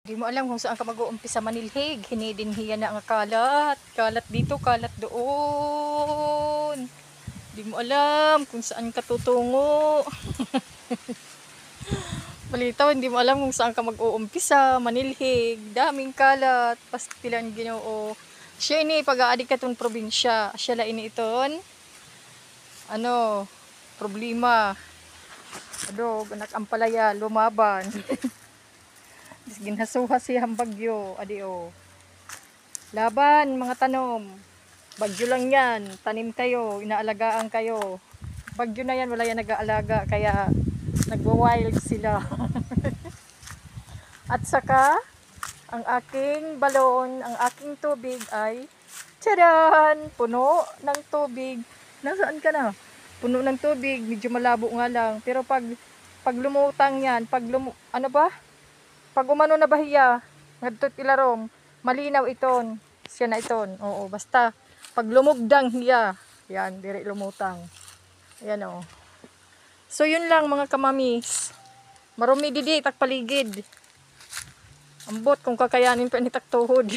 Di mo alam kung saan ka mag-uumpisa manilhig. Hinidinhiya na ang kalat. Kalat dito, kalat doon. Di mo alam kung saan ka tutungo. Balitaw, hindi mo alam kung saan ka mag-uumpisa manilhig. Daming kalat. Pastilan Ginoo. Siya ini pag-aadik ka itong probinsya. Siya la ini iton. Ano, problema. Adog, anak ampalaya, lumaban. Ginhasuha siyang bagyo, adio. Laban, mga tanom. Bagyo lang yan, tanim kayo, inaalagaan kayo. Bagyo na yan, wala yan nag-aalaga, kaya nagwa-wild sila. At saka, ang aking balon, ang aking tubig ay, tcharan! Puno ng tubig. Nasaan ka na? Puno ng tubig, medyo malabo nga lang. Pero pag lumutang yan, ano ba? Pag umano na bahiya, ngadtot ilarom, malinaw iton. Siya na iton. Oo, basta pag lumugdang hiya, yan, dire lumutang. Ayan o. So yun lang mga kamamis. Marumi didi, takpaligid. Ambot kung kakayanin pa ni taktuhod.